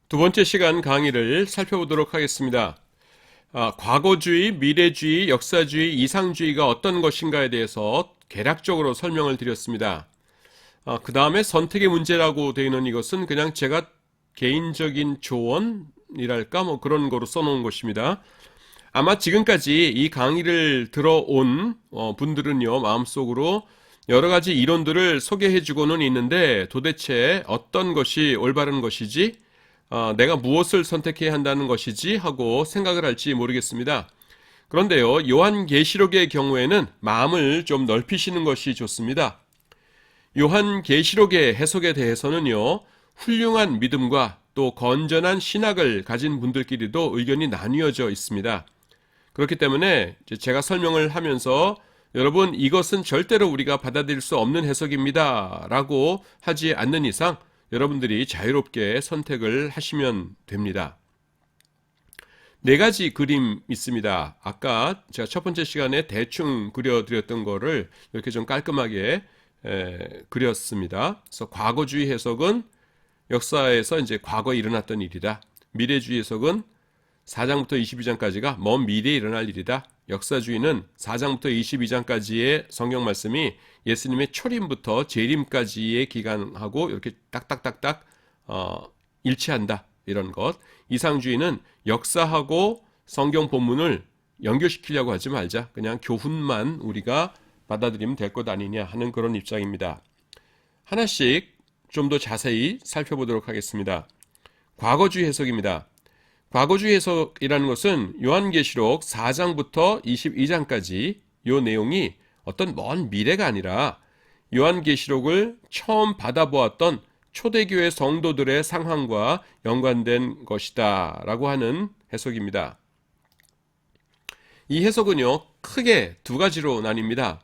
두 번째 시간 강의를 살펴보도록 하겠습니다. 과거주의, 미래주의, 역사주의, 이상주의가 어떤 것인가에 대해서 개략적으로 설명을 드렸습니다. 그 다음에 선택의 문제라고 되어 있는 이것은 그냥 제가 개인적인 조언이랄까 뭐 그런 거로 써놓은 것입니다. 아마 지금까지 이 강의를 들어온 분들은요, 마음속으로 여러 가지 이론들을 소개해주고는 있는데 도대체 어떤 것이 올바른 것이지, 내가 무엇을 선택해야 한다는 것이지 하고 생각을 할지 모르겠습니다. 그런데요, 요한계시록의 경우에는 마음을 좀 넓히시는 것이 좋습니다. 요한계시록의 해석에 대해서는요, 훌륭한 믿음과 또 건전한 신학을 가진 분들끼리도 의견이 나뉘어져 있습니다. 그렇기 때문에 제가 설명을 하면서 여러분 이것은 절대로 우리가 받아들일 수 없는 해석입니다 라고 하지 않는 이상 여러분들이 자유롭게 선택을 하시면 됩니다. 네 가지 그림 있습니다. 아까 제가 첫 번째 시간에 대충 그려드렸던 거를 이렇게 좀 깔끔하게 그렸습니다. 그래서 과거주의 해석은 역사에서 이제 과거에 일어났던 일이다. 미래주의 해석은 4장부터 22장까지가 먼 미래에 일어날 일이다. 역사주의는 4장부터 22장까지의 성경 말씀이 예수님의 초림부터 재림까지의 기간하고 이렇게 딱딱딱딱 일치한다. 이런 것. 이상주의는 역사하고 성경 본문을 연결시키려고 하지 말자. 그냥 교훈만 우리가 받아들이면 될 것 아니냐 하는 그런 입장입니다. 하나씩 좀 더 자세히 살펴보도록 하겠습니다. 과거주의 해석입니다. 과거주의 해석이라는 것은 요한계시록 4장부터 22장까지 이 내용이 어떤 먼 미래가 아니라 요한계시록을 처음 받아보았던 초대교회 성도들의 상황과 연관된 것이다 라고 하는 해석입니다. 이 해석은요, 크게 두 가지로 나뉩니다.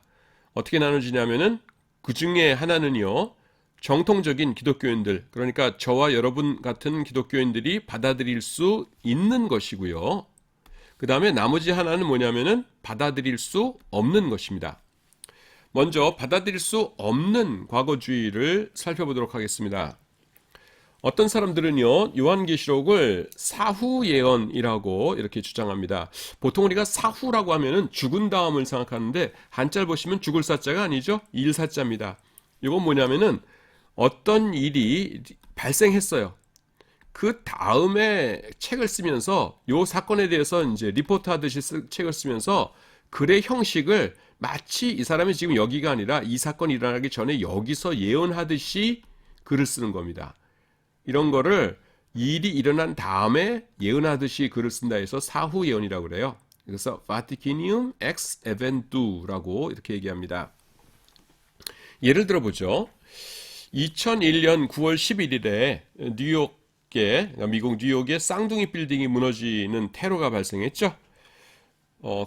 어떻게 나눠지냐면은 그 중에 하나는요, 정통적인 기독교인들, 그러니까 저와 여러분 같은 기독교인들이 받아들일 수 있는 것이고요. 그 다음에 나머지 하나는 뭐냐면은 받아들일 수 없는 것입니다. 먼저 받아들일 수 없는 과거주의를 살펴보도록 하겠습니다. 어떤 사람들은요, 요한계시록을 사후 예언이라고 이렇게 주장합니다. 보통 우리가 사후라고 하면은 죽은 다음을 생각하는데 한자를 보시면 죽을 사자가 아니죠. 일사자입니다. 이건 뭐냐면은 어떤 일이 발생했어요. 그 다음에 책을 쓰면서 요 사건에 대해서 이제 리포트 하듯이 책을 쓰면서 글의 형식을 마치 이 사람이 지금 여기가 아니라 이 사건이 일어나기 전에 여기서 예언하듯이 글을 쓰는 겁니다. 이런 거를 일이 일어난 다음에 예언하듯이 글을 쓴다 해서 사후 예언이라고 그래요. 그래서 Vaticinium ex eventu라고 이렇게 얘기합니다. 예를 들어 보죠. 2001년 9월 11일에 뉴욕에, 미국 뉴욕의 쌍둥이 빌딩이 무너지는 테러가 발생했죠.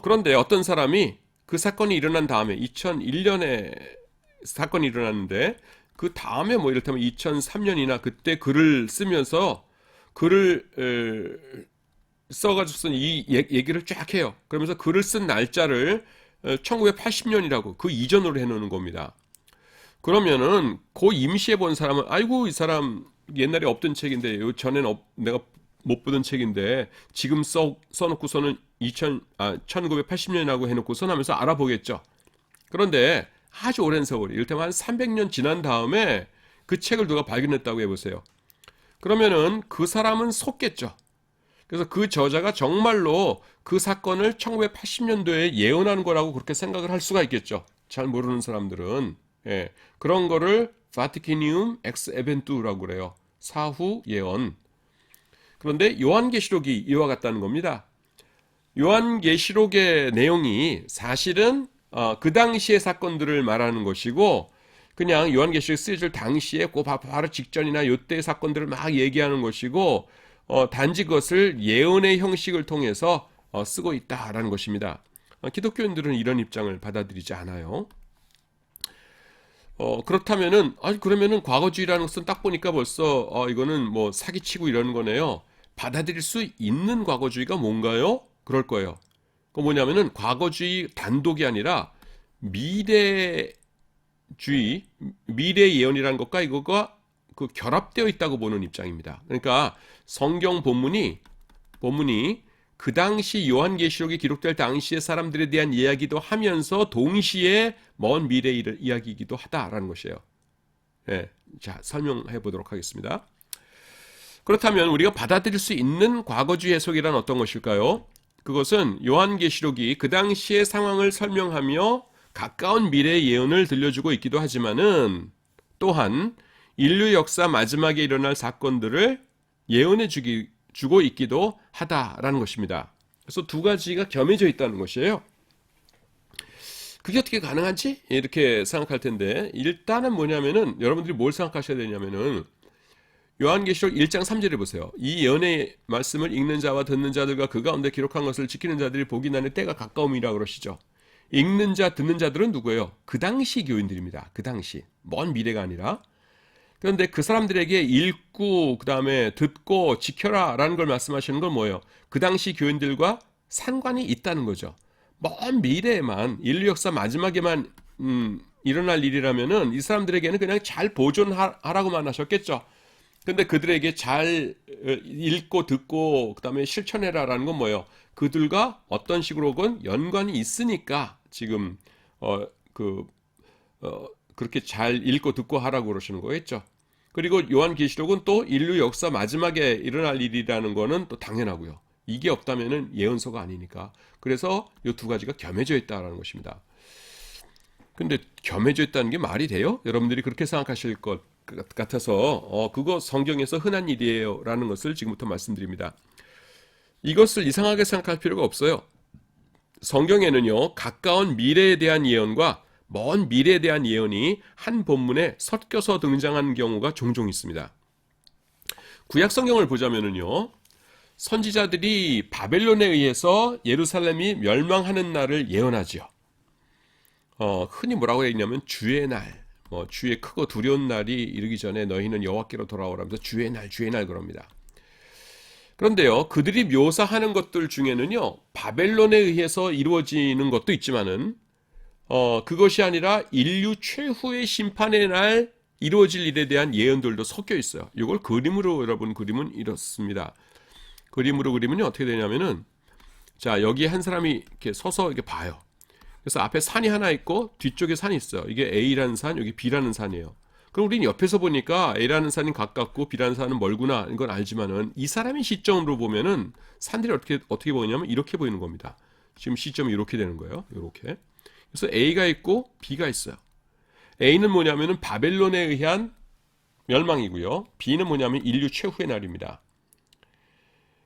그런데 어떤 사람이 그 사건이 일어난 다음에 2001년에 사건이 일어났는데 그 다음에 뭐 이를테면 2003년이나 그때 글을 쓰면서 글을 써가지고 이 얘기를 쫙 해요. 그러면서 글을 쓴 날짜를 1980년이라고 그 이전으로 해놓는 겁니다. 그러면은 그 임시해 본 사람은 아이고 이 사람 옛날에 없던 책인데 전에는 내가 못 보던 책인데 지금 써놓고서는 1980년이라고 해놓고선 하면서 알아보겠죠. 그런데 아주 오랜 세월, 이를테면 한 300년 지난 다음에 그 책을 누가 발견했다고 해보세요. 그러면은 그 사람은 속겠죠. 그래서 그 저자가 정말로 그 사건을 1980년도에 예언한 거라고 그렇게 생각을 할 수가 있겠죠. 잘 모르는 사람들은. 예, 그런 거를 Vaticinium ex eventu라고 그래요. 사후 예언. 그런데 요한계시록이 이와 같다는 겁니다. 요한계시록의 내용이 사실은 그 당시의 사건들을 말하는 것이고 그냥 요한계시록 쓰여질 당시에 그 바로 직전이나 요때의 사건들을 막 얘기하는 것이고 단지 그것을 예언의 형식을 통해서 쓰고 있다라는 것입니다. 기독교인들은 이런 입장을 받아들이지 않아요. 그렇다면은, 그러면은 과거주의라는 것은 딱 보니까 벌써, 이거는 뭐 사기치고 이러는 거네요. 받아들일 수 있는 과거주의가 뭔가요? 그럴 거예요. 그 뭐냐면은 과거주의 단독이 아니라 미래주의, 미래 예언이라는 것과 이거가 그 결합되어 있다고 보는 입장입니다. 그러니까 성경 본문이 그 당시 요한계시록이 기록될 당시의 사람들에 대한 이야기도 하면서 동시에 먼 미래의 이야기이기도 하다라는 것이에요. 네, 자, 설명해 보도록 하겠습니다. 그렇다면 우리가 받아들일 수 있는 과거주의 해석이란 어떤 것일까요? 그것은 요한계시록이 그 당시의 상황을 설명하며 가까운 미래의 예언을 들려주고 있기도 하지만은 또한 인류 역사 마지막에 일어날 사건들을 예언해 주고 있기도 하다라는 것입니다. 그래서 두 가지가 겸해져 있다는 것이에요. 그게 어떻게 가능한지 이렇게 생각할 텐데, 일단은 뭐냐면은 여러분들이 뭘 생각하셔야 되냐면은 요한계시록 1장 3절에 보세요. 이 예언의 말씀을 읽는 자와 듣는 자들과 그 가운데 기록한 것을 지키는 자들이 복이 나는 때가 가까움이라 그러시죠. 읽는 자, 듣는 자들은 누구예요? 그 당시 교인들입니다. 그 당시. 먼 미래가 아니라. 그런데 그 사람들에게 읽고 그 다음에 듣고 지켜라 라는 걸 말씀하시는 건 뭐예요? 그 당시 교인들과 상관이 있다는 거죠. 먼 미래에만, 인류 역사 마지막에만 일어날 일이라면은 이 사람들에게는 그냥 잘 보존하라고만 하셨겠죠. 근데 그들에게 잘 읽고 듣고 그 다음에 실천해라라는 건 뭐예요? 그들과 어떤 식으로건 연관이 있으니까 지금 그렇게 잘 읽고 듣고 하라고 그러시는 거겠죠. 그리고 요한계시록은 또 인류 역사 마지막에 일어날 일이라는 거는 또 당연하고요. 이게 없다면은 예언서가 아니니까. 그래서 이 두 가지가 겸해져 있다라는 것입니다. 근데 겸해져 있다는 게 말이 돼요? 여러분들이 그렇게 생각하실 것 같아서 그거 성경에서 흔한 일이에요 라는 것을 지금부터 말씀드립니다. 이것을 이상하게 생각할 필요가 없어요. 성경에는요, 가까운 미래에 대한 예언과 먼 미래에 대한 예언이 한 본문에 섞여서 등장하는 경우가 종종 있습니다. 구약 성경을 보자면은요, 선지자들이 바벨론에 의해서 예루살렘이 멸망하는 날을 예언하지요. 흔히 뭐라고 했냐면 주의 날, 주의 크고 두려운 날이 이르기 전에 너희는 여호와께로 돌아오라면서 주의 날 그럽니다. 그런데요, 그들이 묘사하는 것들 중에는요, 바벨론에 의해서 이루어지는 것도 있지만은 그것이 아니라 인류 최후의 심판의 날 이루어질 일에 대한 예언들도 섞여 있어요. 이걸 그림으로 여러분 그림은 이렇습니다. 그림으로 그리면요, 어떻게 되냐면은, 자, 여기 한 사람이 이렇게 서서 이렇게 봐요. 그래서 앞에 산이 하나 있고 뒤쪽에 산이 있어요. 이게 A라는 산, 여기 B라는 산이에요. 그럼 우리는 옆에서 보니까 A라는 산이 가깝고 B라는 산은 멀구나 이건 알지만은 이 사람의 시점으로 보면은 산들이 어떻게 보이냐면 이렇게 보이는 겁니다. 지금 시점이 이렇게 되는 거예요. 이렇게. 그래서 A가 있고 B가 있어요. A는 뭐냐면은 바벨론에 의한 멸망이고요. B는 뭐냐면 인류 최후의 날입니다.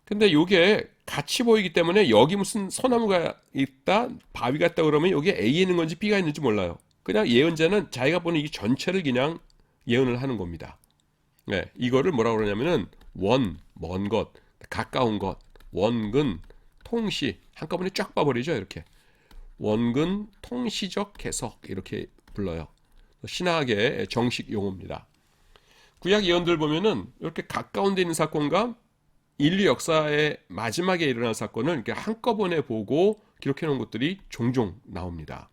근데 이게 같이 보이기 때문에 여기 무슨 소나무가 있다, 바위가 있다 그러면 여기에 A 있는 건지 B가 있는지 몰라요. 그냥 예언자는 자기가 보는 이 전체를 그냥 예언을 하는 겁니다. 네, 이거를 뭐라고 그러냐면은 먼 것, 가까운 것, 원근, 통시 한꺼번에 쫙 봐버리죠. 이렇게 원근 통시적 해석 이렇게 불러요. 신학의 정식 용어입니다. 구약 예언들 보면은 이렇게 가까운 데 있는 사건과 인류 역사의 마지막에 일어날 사건을 이렇게 한꺼번에 보고 기록해 놓은 것들이 종종 나옵니다.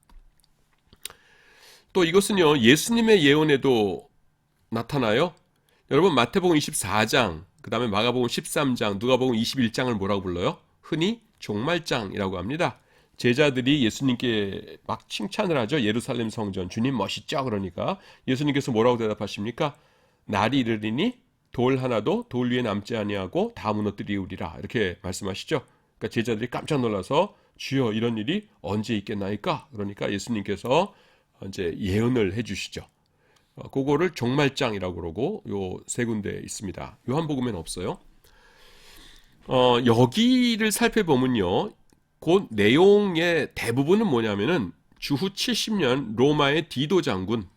또 이것은요, 예수님의 예언에도 나타나요. 여러분 마태복음 24장, 그 다음에 마가복음 13장, 누가복음 21장을 뭐라고 불러요? 흔히 종말장이라고 합니다. 제자들이 예수님께 막 칭찬을 하죠. 예루살렘 성전, 주님 멋있죠? 그러니까 예수님께서 뭐라고 대답하십니까? 날이 이르리니 돌 하나도 돌 위에 남지 아니하고 다 무너뜨리우리라 이렇게 말씀하시죠. 그러니까 제자들이 깜짝 놀라서 주여 이런 일이 언제 있겠나이까? 그러니까 예수님께서 이제 예언을 해주시죠. 그거를 종말장이라고 그러고 요 세 군데 있습니다. 요한복음에는 없어요. 여기를 살펴보면요, 그 내용의 대부분은 뭐냐면은 주후 70년 로마의 디도 장군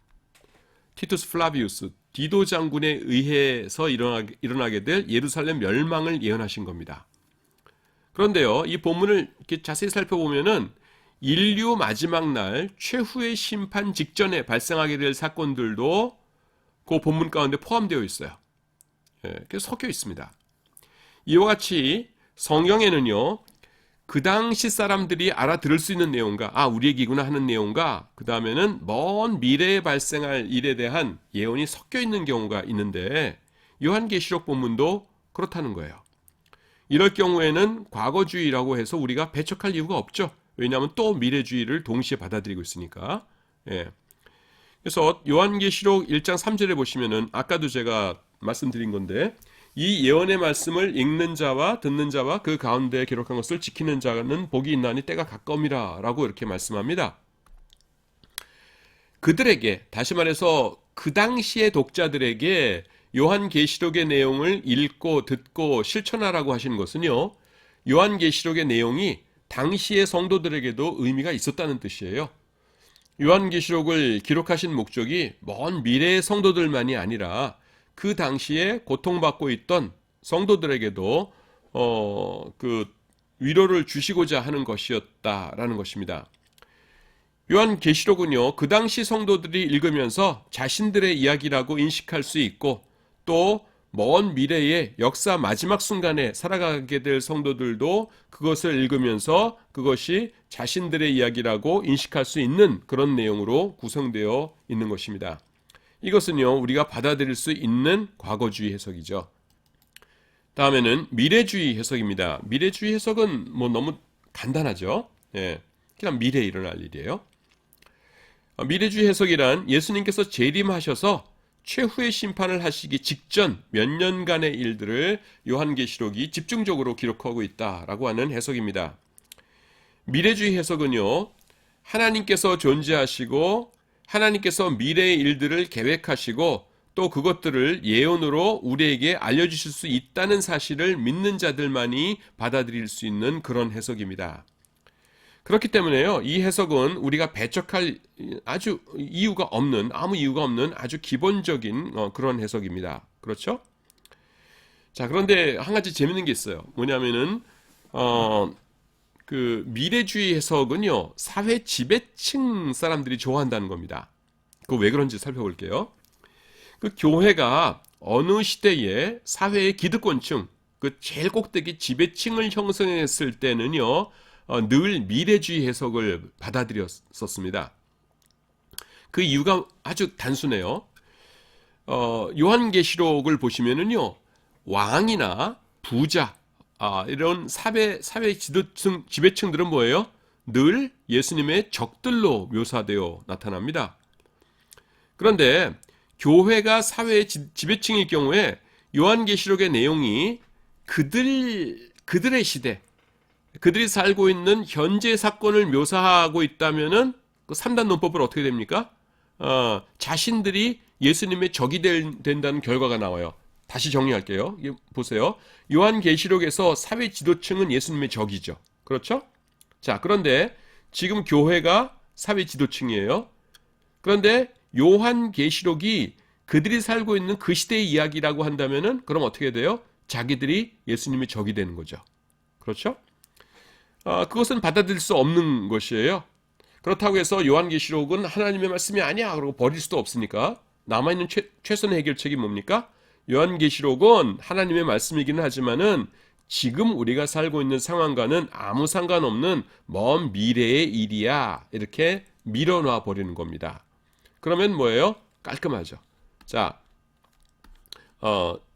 티투스 플라비우스 디도 장군에 의해서 일어나게 될 예루살렘 멸망을 예언하신 겁니다. 그런데요, 이 본문을 이렇게 자세히 살펴보면은 인류 마지막 날 최후의 심판 직전에 발생하게 될 사건들도 그 본문 가운데 포함되어 있어요. 그래서 섞여 있습니다. 이와 같이 성경에는요, 그 당시 사람들이 알아들을 수 있는 내용과 우리 얘기구나 하는 내용과 그 다음에는 먼 미래에 발생할 일에 대한 예언이 섞여 있는 경우가 있는데 요한계시록 본문도 그렇다는 거예요. 이럴 경우에는 과거주의라고 해서 우리가 배척할 이유가 없죠. 왜냐하면 또 미래주의를 동시에 받아들이고 있으니까. 예. 그래서 요한계시록 1장 3절에 보시면은 아까도 제가 말씀드린 건데 이 예언의 말씀을 읽는 자와 듣는 자와 그 가운데 기록한 것을 지키는 자는 복이 있나니 때가 가까움이라 라고 이렇게 말씀합니다. 그들에게, 다시 말해서 그 당시의 독자들에게 요한계시록의 내용을 읽고 듣고 실천하라고 하시는 것은요, 요한계시록의 내용이 당시의 성도들에게도 의미가 있었다는 뜻이에요. 요한계시록을 기록하신 목적이 먼 미래의 성도들만이 아니라 그 당시에 고통받고 있던 성도들에게도 그 위로를 주시고자 하는 것이었다라는 것입니다. 요한계시록은요, 그 당시 성도들이 읽으면서 자신들의 이야기라고 인식할 수 있고 또 먼 미래의 역사 마지막 순간에 살아가게 될 성도들도 그것을 읽으면서 그것이 자신들의 이야기라고 인식할 수 있는 그런 내용으로 구성되어 있는 것입니다. 이것은요, 우리가 받아들일 수 있는 과거주의 해석이죠. 다음에는 미래주의 해석입니다. 미래주의 해석은 너무 간단하죠. 예, 그냥 미래에 일어날 일이에요. 미래주의 해석이란 예수님께서 재림하셔서 최후의 심판을 하시기 직전 몇 년간의 일들을 요한계시록이 집중적으로 기록하고 있다라고 하는 해석입니다. 미래주의 해석은요, 하나님께서 존재하시고 하나님께서 미래의 일들을 계획하시고 또 그것들을 예언으로 우리에게 알려주실 수 있다는 사실을 믿는 자들만이 받아들일 수 있는 그런 해석입니다. 그렇기 때문에요, 이 해석은 우리가 배척할 아주 아무 이유가 없는 아주 기본적인 그런 해석입니다. 그렇죠? 자, 그런데 한 가지 재밌는 게 있어요. 뭐냐면은 그 미래주의 해석은요, 사회 지배층 사람들이 좋아한다는 겁니다. 그거 왜 그런지 살펴볼게요. 그 교회가 어느 시대에 사회의 기득권층, 그 제일 꼭대기 지배층을 형성했을 때는요, 늘 미래주의 해석을 받아들였었습니다. 그 이유가 아주 단순해요. 요한계시록을 보시면은요, 왕이나 부자, 이런 사회 지배층들은 뭐예요? 늘 예수님의 적들로 묘사되어 나타납니다. 그런데 교회가 사회의 지배층일 경우에 요한계시록의 내용이 그들의 시대, 그들이 살고 있는 현재 사건을 묘사하고 있다면은 그 3단 논법을 어떻게 됩니까? 자신들이 예수님의 적이 된다는 결과가 나와요. 다시 정리할게요. 보세요. 요한계시록에서 사회 지도층은 예수님의 적이죠. 그렇죠? 자, 그런데 지금 교회가 사회 지도층이에요. 그런데 요한계시록이 그들이 살고 있는 그 시대의 이야기라고 한다면은 그럼 어떻게 돼요? 자기들이 예수님의 적이 되는 거죠. 그렇죠? 그것은 받아들일 수 없는 것이에요. 그렇다고 해서 요한계시록은 하나님의 말씀이 아니야 그러고 버릴 수도 없으니까 남아있는 최선의 해결책이 뭡니까? 요한계시록은 하나님의 말씀이기는 하지만은 지금 우리가 살고 있는 상황과는 아무 상관없는 먼 미래의 일이야, 이렇게 밀어놔 버리는 겁니다. 그러면 뭐예요? 깔끔하죠. 자,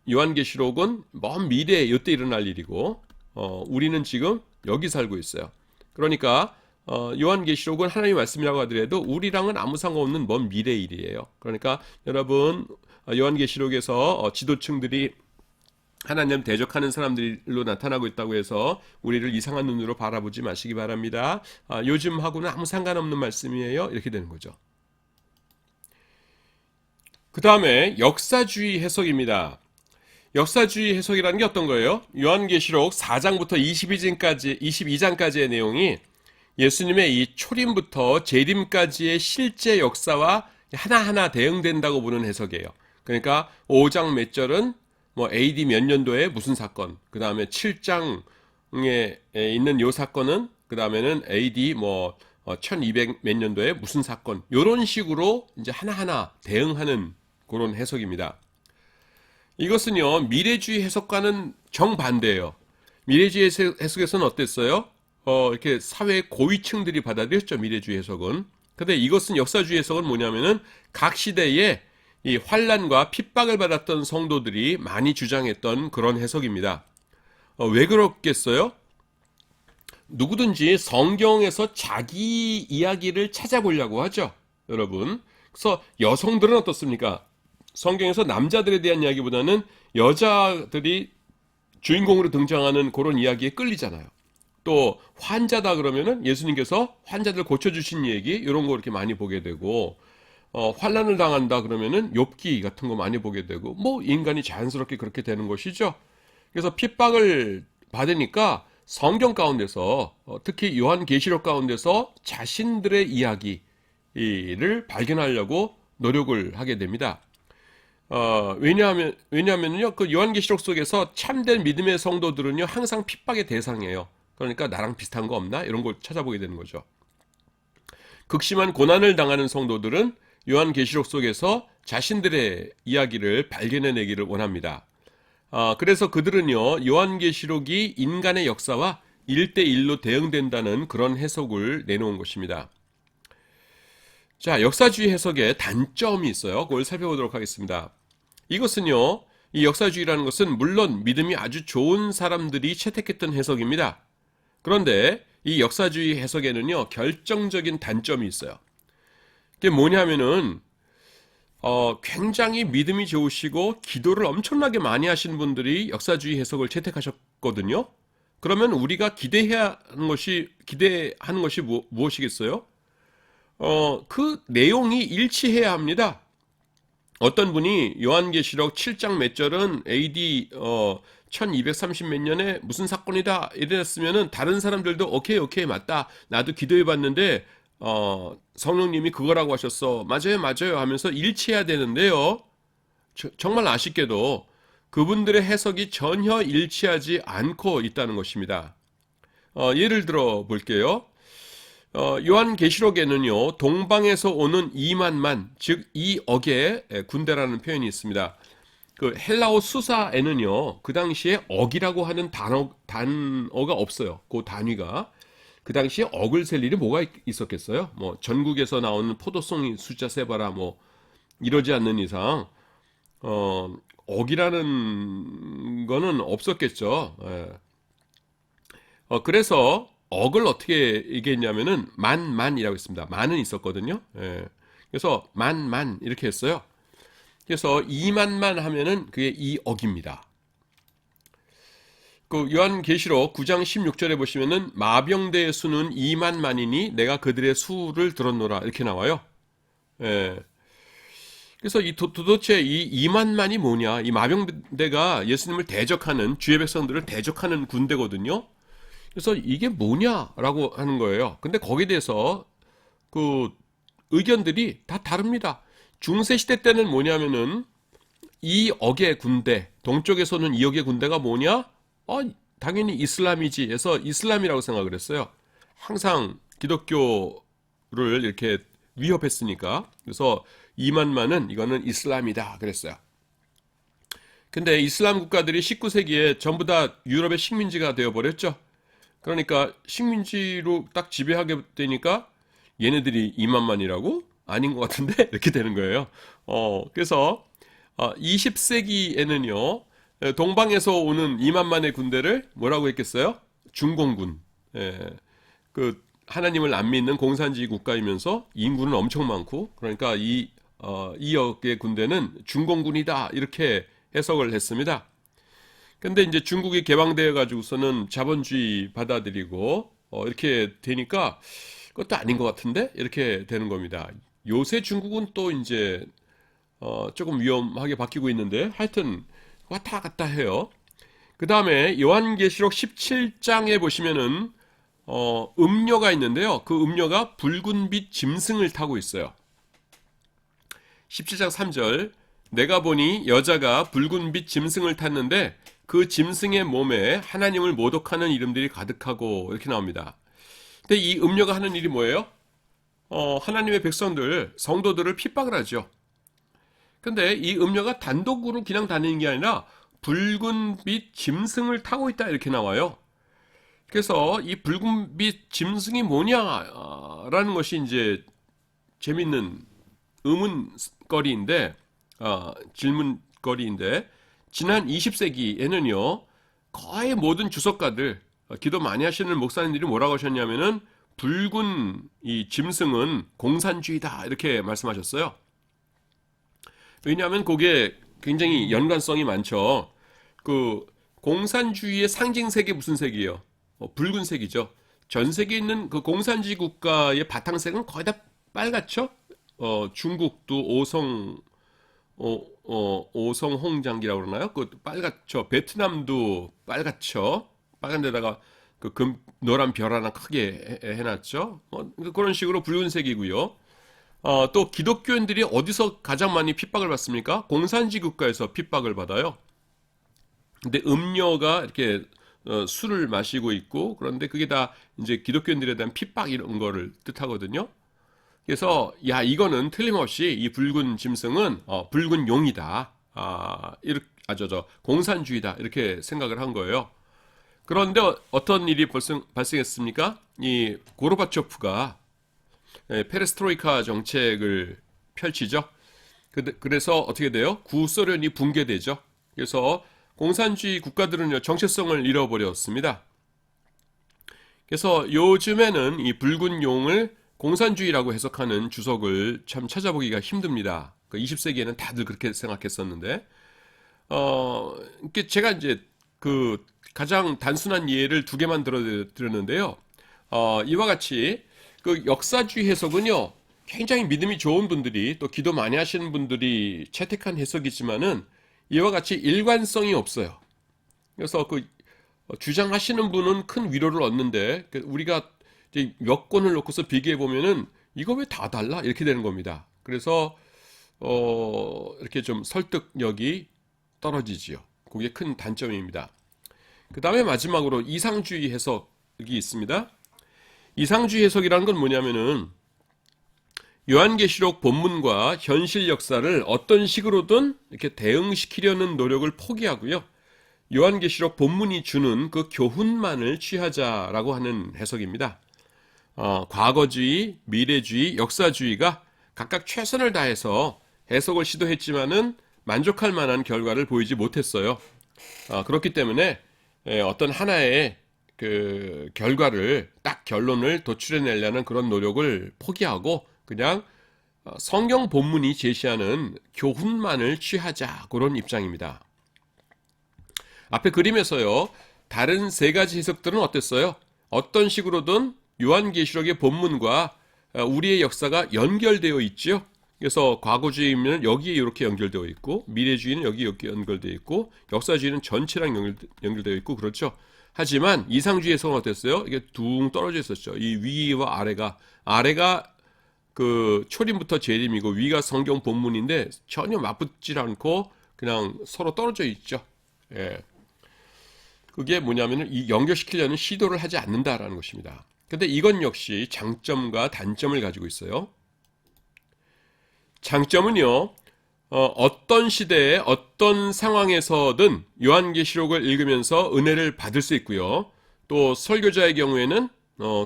요한계시록은 먼 미래에 이때 일어날 일이고 우리는 지금 여기 살고 있어요. 그러니까 요한계시록은 하나님의 말씀이라고 하더라도 우리랑은 아무 상관없는 먼 미래의 일이에요. 그러니까 여러분, 요한계시록에서 지도층들이 하나님 대적하는 사람들로 나타나고 있다고 해서 우리를 이상한 눈으로 바라보지 마시기 바랍니다. 요즘하고는 아무 상관없는 말씀이에요. 이렇게 되는 거죠. 그 다음에 역사주의 해석입니다. 역사주의 해석이라는 게 어떤 거예요? 요한계시록 4장부터 22장까지의 내용이 예수님의 이 초림부터 재림까지의 실제 역사와 하나하나 대응된다고 보는 해석이에요. 그러니까 5장 몇 절은 뭐 AD 몇 년도에 무슨 사건, 그 다음에 7장에 있는 요 사건은 그 다음에는 AD 뭐 1200 몇 년도에 무슨 사건, 요런 식으로 이제 하나하나 대응하는 그런 해석입니다. 이것은요, 미래주의 해석과는 정반대예요. 미래주의 해석에서는 어땠어요? 이렇게 사회 고위층들이 받아들였죠, 미래주의 해석은. 근데 이것은 역사주의 해석은 뭐냐면은 각 시대에 이 환난과 핍박을 받았던 성도들이 많이 주장했던 그런 해석입니다. 왜 그렇겠어요? 누구든지 성경에서 자기 이야기를 찾아보려고 하죠, 여러분. 그래서 여성들은 어떻습니까? 성경에서 남자들에 대한 이야기보다는 여자들이 주인공으로 등장하는 그런 이야기에 끌리잖아요. 또 환자다 그러면은 예수님께서 환자들 고쳐주신 얘기 이런 거 이렇게 많이 보게 되고, 환난을 당한다 그러면은 욥기 같은 거 많이 보게 되고, 뭐 인간이 자연스럽게 그렇게 되는 것이죠. 그래서 핍박을 받으니까 성경 가운데서 특히 요한계시록 가운데서 자신들의 이야기를 발견하려고 노력을 하게 됩니다. 왜냐하면요, 그 요한계시록 속에서 참된 믿음의 성도들은요, 항상 핍박의 대상이에요. 그러니까 나랑 비슷한 거 없나? 이런 걸 찾아보게 되는 거죠. 극심한 고난을 당하는 성도들은 요한계시록 속에서 자신들의 이야기를 발견해내기를 원합니다. 그래서 그들은요, 요한계시록이 인간의 역사와 1대1로 대응된다는 그런 해석을 내놓은 것입니다. 자, 역사주의 해석에 단점이 있어요. 그걸 살펴보도록 하겠습니다. 이것은요, 이 역사주의라는 것은 물론 믿음이 아주 좋은 사람들이 채택했던 해석입니다. 그런데 이 역사주의 해석에는요, 결정적인 단점이 있어요. 그게 뭐냐면은, 굉장히 믿음이 좋으시고 기도를 엄청나게 많이 하신 분들이 역사주의 해석을 채택하셨거든요. 그러면 우리가 기대하는 것이 무엇이겠어요? 그 내용이 일치해야 합니다. 어떤 분이 요한계시록 7장 몇 절은 AD 1230 몇 년에 무슨 사건이다 이랬으면은 다른 사람들도 오케이 맞다, 나도 기도해 봤는데 성령님이 그거라고 하셨어, 맞아요 하면서 일치해야 되는데요, 정말 아쉽게도 그분들의 해석이 전혀 일치하지 않고 있다는 것입니다. 예를 들어 볼게요. 요한계시록에는요, 동방에서 오는 2만만, 즉 2억의 군대라는 표현이 있습니다. 그 헬라어 수사에는요, 그 당시에 억이라고 하는 단어가 없어요. 그 단위가. 그 당시에 억을 셀 일이 뭐가 있었겠어요? 뭐 전국에서 나오는 포도송이 숫자 세봐라 뭐 이러지 않는 이상 억이라는 거는 없었겠죠. 예. 그래서 억을 어떻게 얘기했냐면은 만이라고 했습니다. 만은 있었거든요. 예. 그래서 만 이렇게 했어요. 그래서 2만만 하면은 그게 2억입니다. 그 요한계시록 9장 16절에 보시면은 마병대의 수는 2만만이니 내가 그들의 수를 들었노라 이렇게 나와요. 예. 그래서 도대체 이 2만만이 뭐냐? 이 마병대가 예수님을 대적하는, 주의 백성들을 대적하는 군대거든요. 그래서 이게 뭐냐라고 하는 거예요. 근데 거기에 대해서 그 의견들이 다 다릅니다. 중세 시대 때는 뭐냐면은 2억의 군대, 동쪽에서는 2억의 군대가 뭐냐? 당연히 이슬람이지 해서 이슬람이라고 생각을 했어요. 항상 기독교를 이렇게 위협했으니까. 그래서 2만만은 이거는 이슬람이다 그랬어요. 근데 이슬람 국가들이 19세기에 전부 다 유럽의 식민지가 되어버렸죠. 그러니까 식민지로 딱 지배하게 되니까 얘네들이 2만만이라고? 아닌 것 같은데? 이렇게 되는 거예요. 그래서 20세기에는요, 동방에서 오는 2만만의 군대를 뭐라고 했겠어요? 중공군. 예, 그 하나님을 안 믿는 공산주의 국가이면서 인구는 엄청 많고, 그러니까 이 2억의 군대는 중공군이다 이렇게 해석을 했습니다. 근데 이제 중국이 개방되어 가지고서는 자본주의 받아들이고 이렇게 되니까 그것도 아닌 것 같은데 이렇게 되는 겁니다. 요새 중국은 또 이제 조금 위험하게 바뀌고 있는데 하여튼 왔다 갔다 해요. 그 다음에 요한계시록 17장에 보시면은 음녀가 있는데요. 그 음녀가 붉은 빛 짐승을 타고 있어요. 17장 3절, 내가 보니 여자가 붉은 빛 짐승을 탔는데 그 짐승의 몸에 하나님을 모독하는 이름들이 가득하고 이렇게 나옵니다. 근데 이 음녀가 하는 일이 뭐예요? 하나님의 백성들, 성도들을 핍박을 하죠. 근데 이 음녀가 단독으로 그냥 다니는 게 아니라 붉은 빛 짐승을 타고 있다 이렇게 나와요. 그래서 이 붉은빛 짐승이 뭐냐라는 것이 이제 재밌는 의문거리인데, 질문거리인데, 지난 20세기에는요, 거의 모든 주석가들, 기도 많이 하시는 목사님들이 뭐라고 하셨냐면은, 붉은 이 짐승은 공산주의다, 이렇게 말씀하셨어요. 왜냐하면 그게 굉장히 연관성이 많죠. 그 공산주의의 상징색이 무슨 색이에요? 붉은색이죠. 전 세계에 있는 그 공산주의 국가의 바탕색은 거의 다 빨갛죠. 중국도 오성 홍장기라고 그러나요? 그 빨갛죠. 베트남도 빨갛죠. 빨간 데다가 노란 별 하나 크게 해놨죠. 그런 식으로 붉은색이고요. 또 기독교인들이 어디서 가장 많이 핍박을 받습니까? 공산주의 국가에서 핍박을 받아요. 근데 음료가 이렇게 술을 마시고 있고, 그런데 그게 다 이제 기독교인들에 대한 핍박 이런 거를 뜻하거든요. 그래서 야, 이거는 틀림없이 이 붉은 짐승은 붉은 용이다. 이렇게 공산주의다, 이렇게 생각을 한 거예요. 그런데 어떤 일이 발생했습니까? 이 고르바초프가 페레스트로이카 정책을 펼치죠. 그래서 어떻게 돼요? 구소련이 붕괴되죠. 그래서 공산주의 국가들은요, 정체성을 잃어버렸습니다. 그래서 요즘에는 이 붉은 용을 공산주의라고 해석하는 주석을 참 찾아보기가 힘듭니다. 20세기에는 다들 그렇게 생각했었는데, 제가 이제 그 가장 단순한 예를 두 개만 들었는데요. 이와 같이 그 역사주의 해석은요, 굉장히 믿음이 좋은 분들이 또 기도 많이 하시는 분들이 채택한 해석이지만은 이와 같이 일관성이 없어요. 그래서 그 주장하시는 분은 큰 위로를 얻는데 우리가 이제 몇 권을 놓고서 비교해 보면은 이거 왜 다 달라? 이렇게 되는 겁니다. 그래서 이렇게 좀 설득력이 떨어지지요. 그게 큰 단점입니다. 그 다음에 마지막으로 이상주의 해석이 있습니다. 이상주의 해석이라는 건 뭐냐면은 요한계시록 본문과 현실 역사를 어떤 식으로든 이렇게 대응시키려는 노력을 포기하고요. 요한계시록 본문이 주는 그 교훈만을 취하자라고 하는 해석입니다. 과거주의, 미래주의, 역사주의가 각각 최선을 다해서 해석을 시도했지만은 만족할 만한 결과를 보이지 못했어요. 그렇기 때문에 어떤 하나의 그 결과를 딱 결론을 도출해내려는 그런 노력을 포기하고 그냥 성경 본문이 제시하는 교훈만을 취하자, 그런 입장입니다. 앞에 그림에서요, 다른 세 가지 해석들은 어땠어요? 어떤 식으로든 요한계시록의 본문과 우리의 역사가 연결되어 있죠. 그래서 과거주의는 여기에 이렇게 연결되어 있고, 미래주의는 여기에 연결되어 있고, 역사주의는 전체랑 연결되어 있고, 그렇죠. 하지만 이상주의 해석은 어땠어요? 이게 둥 떨어져 있었죠. 이 위와 아래가 그 초림부터 재림이고 위가 성경 본문인데 전혀 맞붙질 않고 그냥 서로 떨어져 있죠. 예. 그게 뭐냐면은 이 연결시키려는 시도를 하지 않는다라는 것입니다. 근데 이건 역시 장점과 단점을 가지고 있어요. 장점은요, 어떤 시대에 어떤 상황에서든 요한계시록을 읽으면서 은혜를 받을 수 있고요. 또 설교자의 경우에는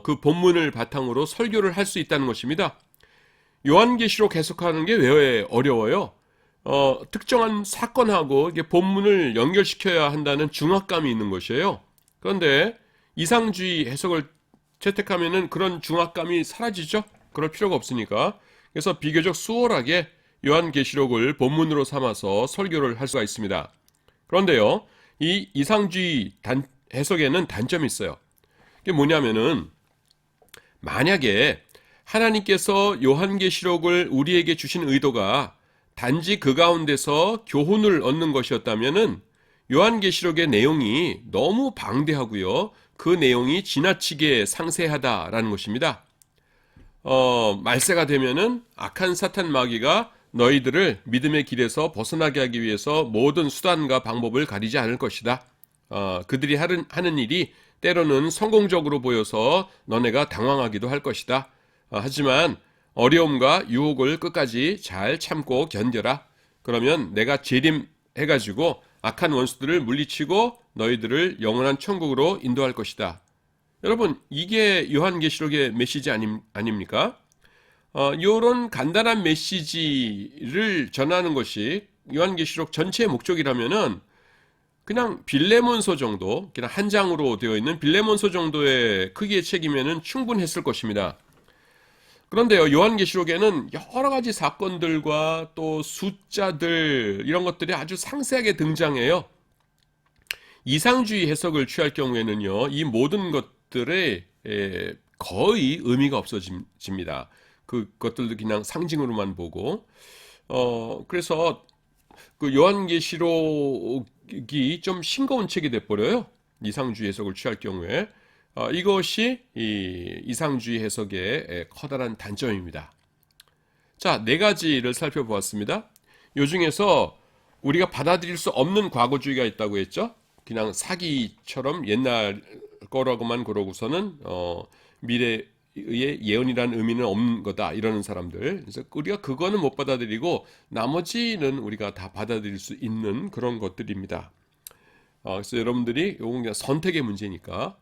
그 본문을 바탕으로 설교를 할 수 있다는 것입니다. 요한계시록 해석하는 게 왜 어려워요? 특정한 사건하고 이게 본문을 연결시켜야 한다는 중압감이 있는 것이에요. 그런데 이상주의 해석을 채택하면은 그런 중압감이 사라지죠? 그럴 필요가 없으니까. 그래서 비교적 수월하게 요한계시록을 본문으로 삼아서 설교를 할 수가 있습니다. 그런데요, 이 이상주의 해석에는 단점이 있어요. 이게 뭐냐면은 만약에 하나님께서 요한계시록을 우리에게 주신 의도가 단지 그 가운데서 교훈을 얻는 것이었다면은 요한계시록의 내용이 너무 방대하고요. 그 내용이 지나치게 상세하다라는 것입니다. 말세가 되면은 악한 사탄 마귀가 너희들을 믿음의 길에서 벗어나게 하기 위해서 모든 수단과 방법을 가리지 않을 것이다. 그들이 하는 일이 때로는 성공적으로 보여서 너네가 당황하기도 할 것이다. 하지만 어려움과 유혹을 끝까지 잘 참고 견뎌라. 그러면 내가 재림해가지고 악한 원수들을 물리치고 너희들을 영원한 천국으로 인도할 것이다. 여러분, 이게 요한계시록의 메시지 아닙니까? 요런 간단한 메시지를 전하는 것이 요한계시록 전체의 목적이라면은 그냥 빌레몬서 정도, 그냥 한 장으로 되어 있는 빌레몬서 정도의 크기의 책이면은 충분했을 것입니다. 그런데요, 요한계시록에는 여러 가지 사건들과 또 숫자들, 이런 것들이 아주 상세하게 등장해요. 이상주의 해석을 취할 경우에는요, 이 모든 것들의 거의 의미가 없어집니다. 그것들도 그냥 상징으로만 보고, 그래서 그 요한계시록이 좀 싱거운 책이 돼버려요. 이상주의 해석을 취할 경우에. 이것이 이 이상주의 해석의 커다란 단점입니다. 자, 네 가지를 살펴보았습니다. 요 중에서 우리가 받아들일 수 없는 과거주의가 있다고 했죠. 그냥 사기처럼 옛날 거라고만 그러고서는 미래의 예언이라는 의미는 없는 거다 이러는 사람들. 그래서 우리가 그거는 못 받아들이고 나머지는 우리가 다 받아들일 수 있는 그런 것들입니다. 그래서 여러분들이 요건 그냥 선택의 문제니까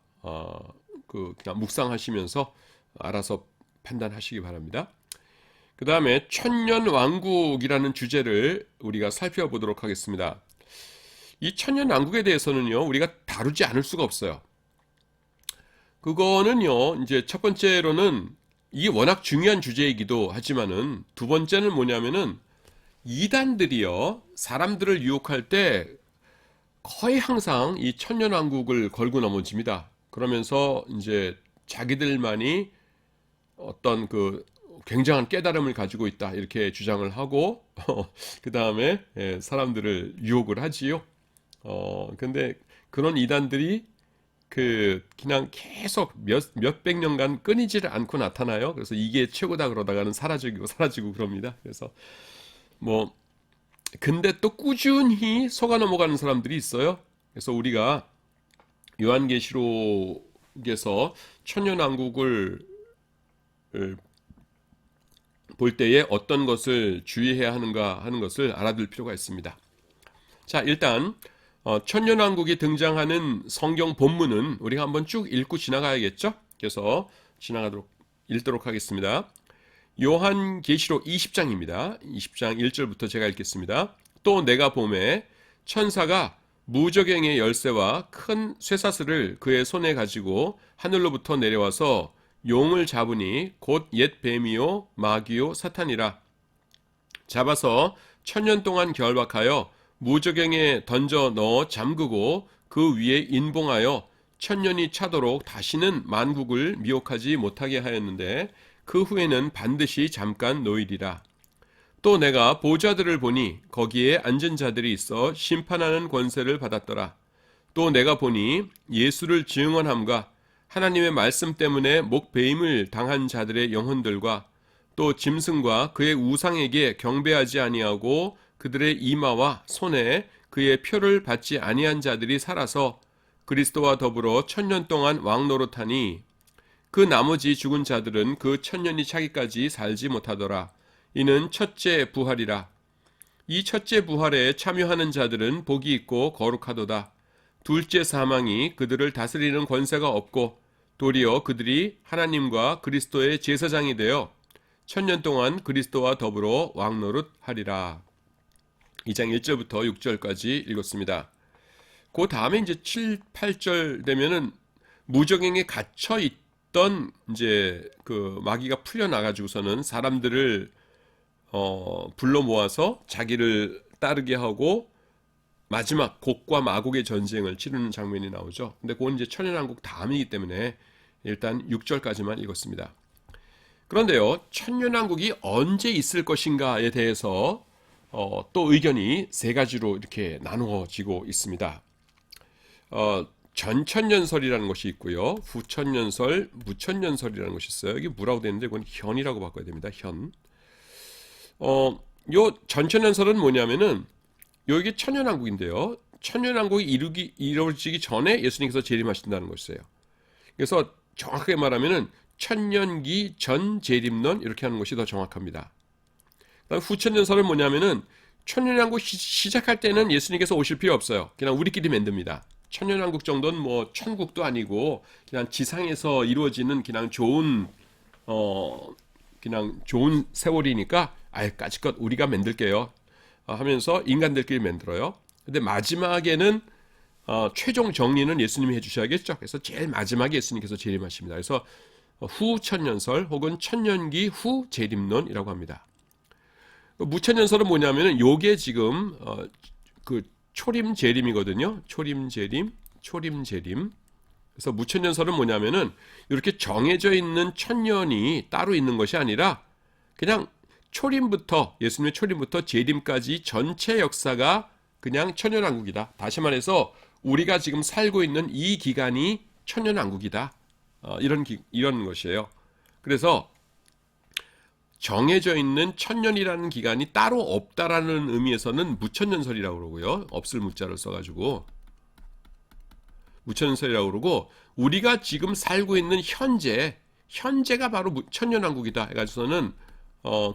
그냥 묵상하시면서 알아서 판단하시기 바랍니다. 그 다음에 천년왕국이라는 주제를 우리가 살펴보도록 하겠습니다. 이 천년왕국에 대해서는요, 우리가 다루지 않을 수가 없어요. 그거는요, 이제 첫 번째로는 이게 워낙 중요한 주제이기도 하지만은 두 번째는 뭐냐면은 이단들이요, 사람들을 유혹할 때 거의 항상 이 천년왕국을 걸고 넘어집니다. 그러면서 이제 자기들만이 어떤 그 굉장한 깨달음을 가지고 있다 이렇게 주장을 하고 그 다음에 사람들을 유혹을 하지요. 근데 그런 이단들이 그냥 계속 몇백 년간 끊이지를 않고 나타나요. 그래서 이게 최고다 그러다가는 사라지고 그럽니다. 그래서 뭐 근데 또 꾸준히 속아 넘어가는 사람들이 있어요. 그래서 우리가 요한계시록에서 천년왕국을 볼 때에 어떤 것을 주의해야 하는가 하는 것을 알아둘 필요가 있습니다. 자, 일단 천년왕국이 등장하는 성경 본문은 우리가 한번 쭉 읽고 지나가야겠죠? 그래서 읽도록 하겠습니다. 요한계시록 20장입니다. 20장 1절부터 제가 읽겠습니다. 또 내가 보매 천사가 무저갱의 열쇠와 큰 쇠사슬을 그의 손에 가지고 하늘로부터 내려와서 용을 잡으니 곧 옛 뱀이요 마귀요 사탄이라. 잡아서 천년 동안 결박하여 무저갱에 던져 넣어 잠그고 그 위에 인봉하여 천년이 차도록 다시는 만국을 미혹하지 못하게 하였는데 그 후에는 반드시 잠깐 놓이리라. 또 내가 보좌들을 보니 거기에 앉은 자들이 있어 심판하는 권세를 받았더라. 또 내가 보니 예수를 증언함과 하나님의 말씀 때문에 목배임을 당한 자들의 영혼들과 또 짐승과 그의 우상에게 경배하지 아니하고 그들의 이마와 손에 그의 표를 받지 아니한 자들이 살아서 그리스도와 더불어 천년 동안 왕노릇하니 그 나머지 죽은 자들은 그 천년이 차기까지 살지 못하더라. 이는 첫째 부활이라. 이 첫째 부활에 참여하는 자들은 복이 있고 거룩하도다. 둘째 사망이 그들을 다스리는 권세가 없고 도리어 그들이 하나님과 그리스도의 제사장이 되어 천년 동안 그리스도와 더불어 왕노릇하리라. 2장 1절부터 6절까지 읽었습니다. 그 다음에 이제 7, 8절 되면은 무저갱에 갇혀 있던 이제 그 마귀가 풀려 나가지고서는 사람들을 불러 모아서 자기를 따르게 하고 마지막 곡과 마곡의 전쟁을 치르는 장면이 나오죠. 근데 그건 이제 천년왕국 다음이기 때문에 일단 6절까지만 읽었습니다. 그런데요, 천년왕국이 언제 있을 것인가에 대해서 또 의견이 세 가지로 이렇게 나누어지고 있습니다. 전천년설이라는 것이 있고요. 후천년설, 무천년설이라는 것이 있어요. 이게 뭐라고 되는데 그건 현이라고 바꿔야 됩니다. 현. 요 전천년설은 뭐냐면은 여기 천년왕국인데요. 천년왕국이 이루어지기 전에 예수님께서 재림하신다는 것이에요. 그래서 정확하게 말하면은 천년기 전 재림론 이렇게 하는 것이 더 정확합니다. 후천년설은 뭐냐면은 천년왕국 시작할 때는 예수님께서 오실 필요 없어요. 그냥 우리끼리 만듭니다. 천년왕국 정도는 뭐 천국도 아니고 그냥 지상에서 이루어지는 그냥 좋은 세월이니까 아예 까짓것 우리가 만들게요 하면서 인간들끼리 만들어요. 근데 마지막에는 최종 정리는 예수님이 해주셔야겠죠. 그래서 제일 마지막에 예수님께서 재림하십니다. 그래서 후 천년설 혹은 천년기 후 재림론이라고 합니다. 무천년설은 뭐냐면은 요게 지금 그 초림 재림이거든요. 초림 재림. 그래서 무천년설은 뭐냐면은 이렇게 정해져 있는 천년이 따로 있는 것이 아니라 그냥 초림부터 예수님의 초림부터 재림까지 전체 역사가 그냥 천년왕국이다. 다시 말해서 우리가 지금 살고 있는 이 기간이 천년왕국이다. 이런 것이에요. 그래서 정해져 있는 천년이라는 기간이 따로 없다라는 의미에서는 무천년설이라고 그러고요. 없을 무자를 써가지고 무천년설이라고 그러고 우리가 지금 살고 있는 현재가 바로 천년왕국이다 해가지고서는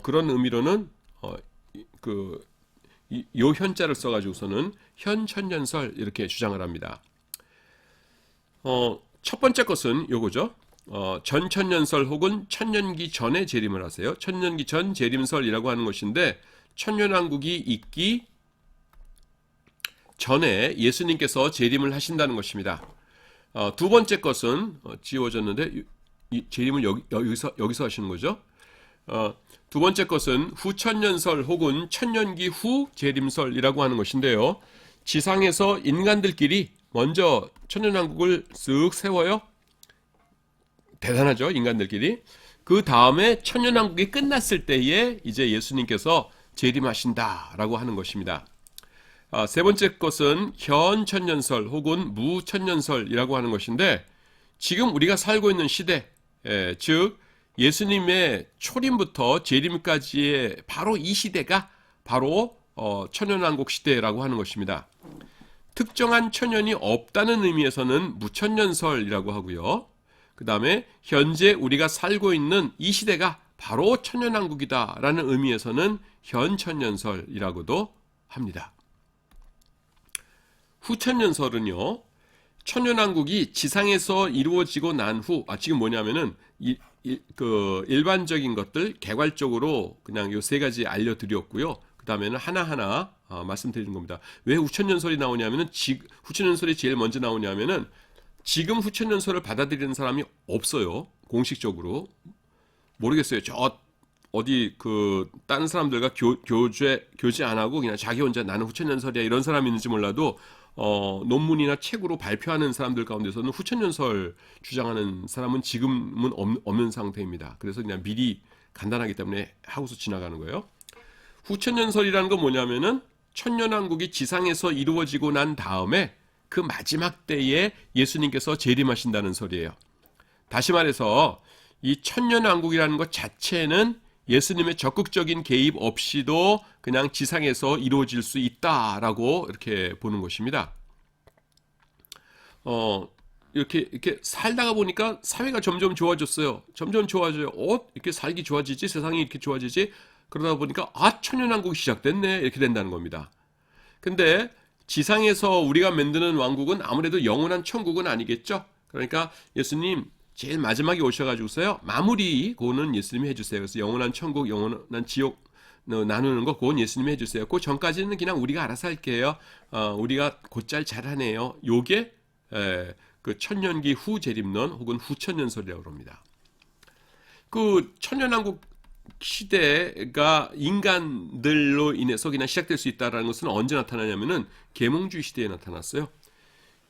그런 의미로는 요 현자를 써가지고서는 현천년설 이렇게 주장을 합니다. 첫 번째 것은 요거죠. 전천년설 혹은 천년기 전에 재림을 하세요. 천년기 전 재림설이라고 하는 것인데 천년왕국이 있기 전에 예수님께서 재림을 하신다는 것입니다. 두 번째 것은 지워졌는데 이 재림을 여기서 하시는 거죠. 두 번째 것은 후천년설 혹은 천년기 후 재림설이라고 하는 것인데요. 지상에서 인간들끼리 먼저 천년왕국을 쓱 세워요. 대단하죠, 인간들끼리. 그 다음에 천년왕국이 끝났을 때에 이제 예수님께서 재림하신다라고 하는 것입니다. 세 번째 것은 현천년설 혹은 무천년설이라고 하는 것인데 지금 우리가 살고 있는 시대, 즉 예수님의 초림부터 재림까지의 바로 이 시대가 바로 천년왕국 시대라고 하는 것입니다. 특정한 천년이 없다는 의미에서는 무천년설이라고 하고요. 그 다음에 현재 우리가 살고 있는 이 시대가 바로 천년왕국이다라는 의미에서는 현천년설이라고도 합니다. 후천년설은요, 천년왕국이 지상에서 이루어지고 난 후, 지금 뭐냐면은 일반적인 것들 개괄적으로 그냥 요 세 가지 알려드렸고요. 그 다음에는 하나하나 말씀드리는 겁니다. 왜 후천년설이 나오냐면은 후천년설이 제일 먼저 나오냐면은 지금 후천년설을 받아들이는 사람이 없어요. 공식적으로. 모르겠어요. 저 어디 다른 사람들과 교제 안 하고 그냥 자기 혼자 나는 후천년설이야 이런 사람이 있는지 몰라도 논문이나 책으로 발표하는 사람들 가운데서는 후천년설 주장하는 사람은 지금은 없는 상태입니다. 그래서 그냥 미리 간단하기 때문에 하고서 지나가는 거예요. 후천년설이라는 건 뭐냐면은 천년왕국이 지상에서 이루어지고 난 다음에 그 마지막 때에 예수님께서 재림하신다는 소리예요. 다시 말해서 이 천년왕국이라는 것 자체는 예수님의 적극적인 개입 없이도 그냥 지상에서 이루어질 수 있다라고 이렇게 보는 것입니다. 이렇게 살다가 보니까 사회가 점점 좋아졌어요. 점점 좋아져요. 이렇게 살기 좋아지지? 세상이 이렇게 좋아지지? 그러다 보니까 천년왕국이 시작됐네. 이렇게 된다는 겁니다. 근데 지상에서 우리가 만드는 왕국은 아무래도 영원한 천국은 아니겠죠? 그러니까 예수님 제일 마지막에 오셔가지고서요. 마무리 그거는 예수님이 해주세요. 그래서 영원한 천국, 영원한 지옥 나누는 거 그건 예수님이 해주세요. 그 전까지는 그냥 우리가 알아서 할게요. 우리가 곧잘 잘하네요. 요게 그 천년기 후 재림론 혹은 후천년설이라고 합니다. 그 천년왕국 시대가 인간들로 인해서 그냥 시작될 수 있다는 것은 언제 나타나냐면은 계몽주의 시대에 나타났어요.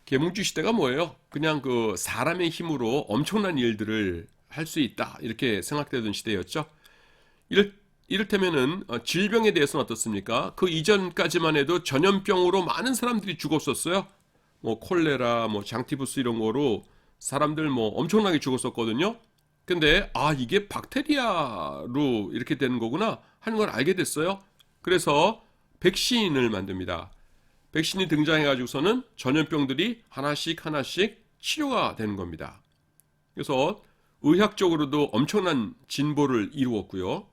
계몽주의 시대가 뭐예요? 그냥 그 사람의 힘으로 엄청난 일들을 할 수 있다 이렇게 생각되던 시대였죠. 이를테면은 질병에 대해서는 어떻습니까? 그 이전까지만 해도 전염병으로 많은 사람들이 죽었었어요. 뭐 콜레라, 뭐 장티푸스 이런 거로 사람들 뭐 엄청나게 죽었었거든요. 근데 이게 박테리아로 이렇게 되는 거구나 하는 걸 알게 됐어요. 그래서 백신을 만듭니다. 백신이 등장해가지고서는 전염병들이 하나씩 치료가 되는 겁니다. 그래서 의학적으로도 엄청난 진보를 이루었고요.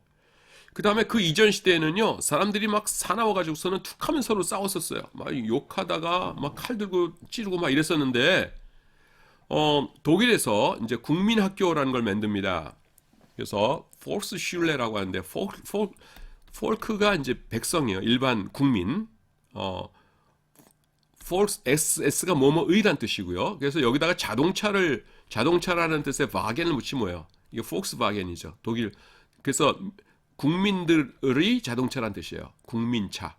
그 다음에 그 이전 시대에는요, 사람들이 막 사나워 가지고서는 툭하면 서로 싸웠었어요. 막 욕하다가 막 칼 들고 찌르고 막 이랬었는데, 독일에서 이제 국민학교라는 걸 만듭니다. 그래서 폴크슐레라고 하는데, 폴크가 이제 백성이에요. 일반 국민. S가 뭐뭐의란 뜻이고요. 그래서 여기다가 자동차라는 뜻의 바겐을 붙이면 뭐예요? 이게 폭스바겐이죠. 독일. 그래서 국민들의 자동차란 뜻이에요. 국민차.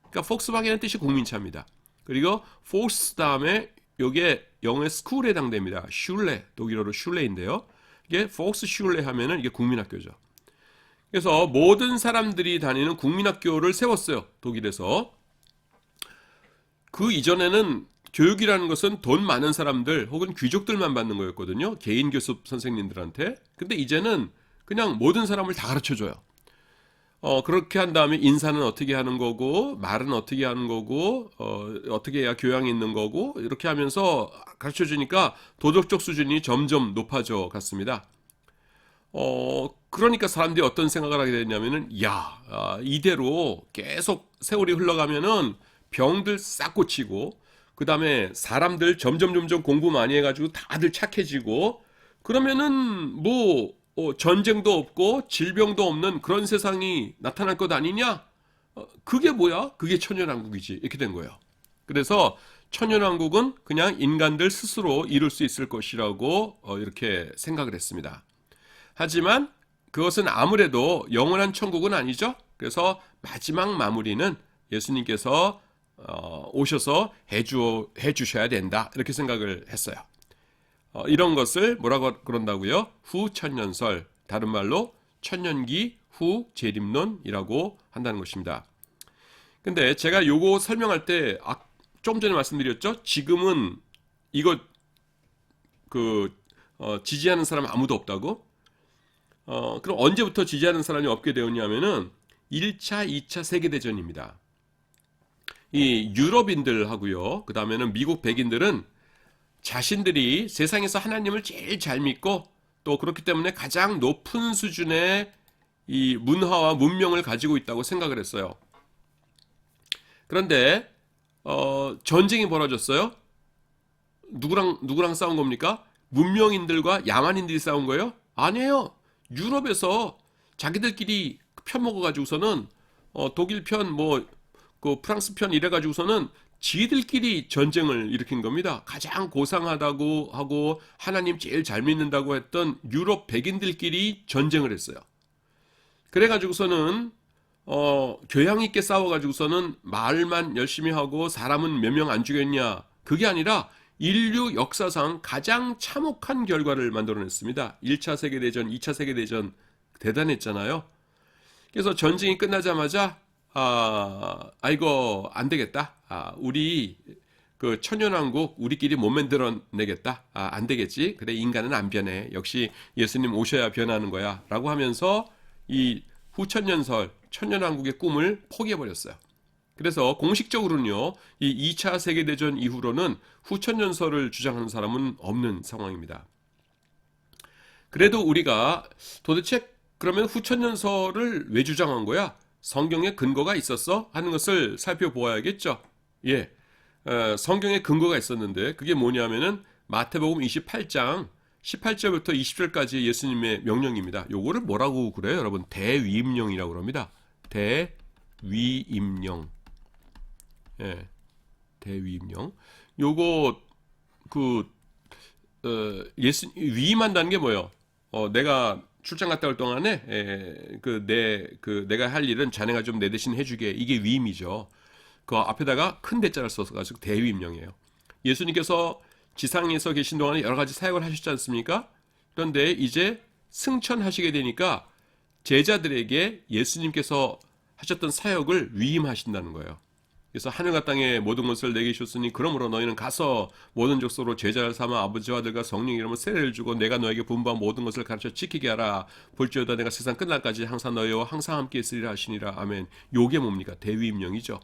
그러니까 폭스바겐의 뜻이 국민차입니다. 그리고 포스 다음에 이게 영어의 스쿨에 해당됩니다. 슐레, 독일어로 슐레인데요. 이게 폭스슐레 하면은 이게 국민학교죠. 그래서 모든 사람들이 다니는 국민학교를 세웠어요. 독일에서. 그 이전에는 교육이라는 것은 돈 많은 사람들 혹은 귀족들만 받는 거였거든요. 개인 교습 선생님들한테. 근데 이제는 그냥 모든 사람을 다 가르쳐줘요. 그렇게 한 다음에 인사는 어떻게 하는 거고, 말은 어떻게 하는 거고, 어떻게 해야 교양이 있는 거고, 이렇게 하면서 가르쳐 주니까 도덕적 수준이 점점 높아져 갔습니다. 그러니까 사람들이 어떤 생각을 하게 됐냐면은, 이대로 계속 세월이 흘러가면은 병들 싹 고치고, 그 다음에 사람들 점점 공부 많이 해가지고 다들 착해지고, 그러면은 전쟁도 없고 질병도 없는 그런 세상이 나타날 것 아니냐? 그게 뭐야? 그게 천연왕국이지. 이렇게 된 거예요. 그래서 천연왕국은 그냥 인간들 스스로 이룰 수 있을 것이라고 이렇게 생각을 했습니다. 하지만 그것은 아무래도 영원한 천국은 아니죠. 그래서 마지막 마무리는 예수님께서 오셔서 해주셔야 된다. 이렇게 생각을 했어요. 이런 것을 뭐라고 그런다고요? 후천년설, 다른 말로 천년기 후 재림론이라고 한다는 것입니다. 근데 제가 요거 설명할 때 좀 전에 말씀드렸죠? 지금은 이거 지지하는 사람 아무도 없다고? 그럼 언제부터 지지하는 사람이 없게 되었냐면은 1차, 2차 세계대전입니다. 이 유럽인들하고요, 그 다음에는 미국 백인들은 자신들이 세상에서 하나님을 제일 잘 믿고 또 그렇기 때문에 가장 높은 수준의 이 문화와 문명을 가지고 있다고 생각을 했어요. 그런데 전쟁이 벌어졌어요. 누구랑 싸운 겁니까? 문명인들과 야만인들이 싸운 거예요? 아니에요. 유럽에서 자기들끼리 편 먹어가지고서는 독일 편, 그 프랑스 편 이래가지고서는 지들끼리 전쟁을 일으킨 겁니다. 가장 고상하다고 하고 하나님 제일 잘 믿는다고 했던 유럽 백인들끼리 전쟁을 했어요. 그래가지고서는 교양 있게 싸워가지고서는 말만 열심히 하고 사람은 몇 명 안 죽였냐? 그게 아니라 인류 역사상 가장 참혹한 결과를 만들어냈습니다. 1차 세계대전, 2차 세계대전 대단했잖아요. 그래서 전쟁이 끝나자마자 이거 안 되겠다. 우리 그 천연왕국 우리끼리 못 만들어내겠다. 안 되겠지. 그래, 인간은 안 변해. 역시 예수님 오셔야 변하는 거야. 라고 하면서 이 후천년설, 천년왕국의 꿈을 포기해버렸어요. 그래서 공식적으로는요, 이 2차 세계대전 이후로는 후천년설을 주장하는 사람은 없는 상황입니다. 그래도 우리가 도대체 그러면 후천년설을 왜 주장한 거야? 성경에 근거가 있었어? 하는 것을 살펴보아야겠죠. 예, 성경에 근거가 있었는데 그게 뭐냐면은 마태복음 28장 18절부터 20절까지의 예수님의 명령입니다. 요거를 뭐라고 그래요, 여러분? 대위임령이라고 합니다. 대위임령. 예, 대위임령. 요거 위임한다는 게 뭐예요? 내가 출장 갔다 올 동안에 내가 할 일은 자네가 좀 내 대신 해주게. 이게 위임이죠. 그 앞에다가 큰 대자를 써서 가지고 대위임령이에요. 예수님께서 지상에서 계신 동안에 여러 가지 사역을 하셨지 않습니까? 그런데 이제 승천하시게 되니까 제자들에게 예수님께서 하셨던 사역을 위임하신다는 거예요. 그래서 하늘과 땅에 모든 것을 내게 주셨으니 그러므로 너희는 가서 모든 족속으로 제자를 삼아 아버지와 아들과 성령 이름으로 세례를 주고 내가 너에게 분부한 모든 것을 가르쳐 지키게 하라. 볼지어다 내가 세상 끝날까지 항상 너희와 항상 함께 있으리라 하시니라. 아멘. 요게 뭡니까? 대위임령이죠.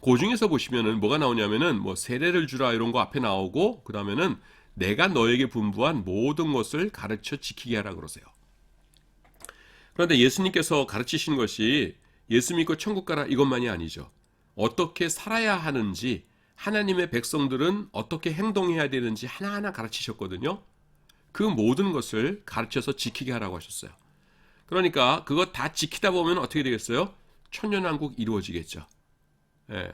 그 중에서 보시면은 뭐가 나오냐면은 세례를 주라 이런 거 앞에 나오고, 그 다음에는 내가 너에게 분부한 모든 것을 가르쳐 지키게 하라 그러세요. 그런데 예수님께서 가르치신 것이 예수 믿고 천국 가라 이것만이 아니죠. 어떻게 살아야 하는지, 하나님의 백성들은 어떻게 행동해야 되는지 하나하나 가르치셨거든요. 그 모든 것을 가르쳐서 지키게 하라고 하셨어요. 그러니까 그거 다 지키다 보면 어떻게 되겠어요? 천년왕국 이루어지겠죠. 예.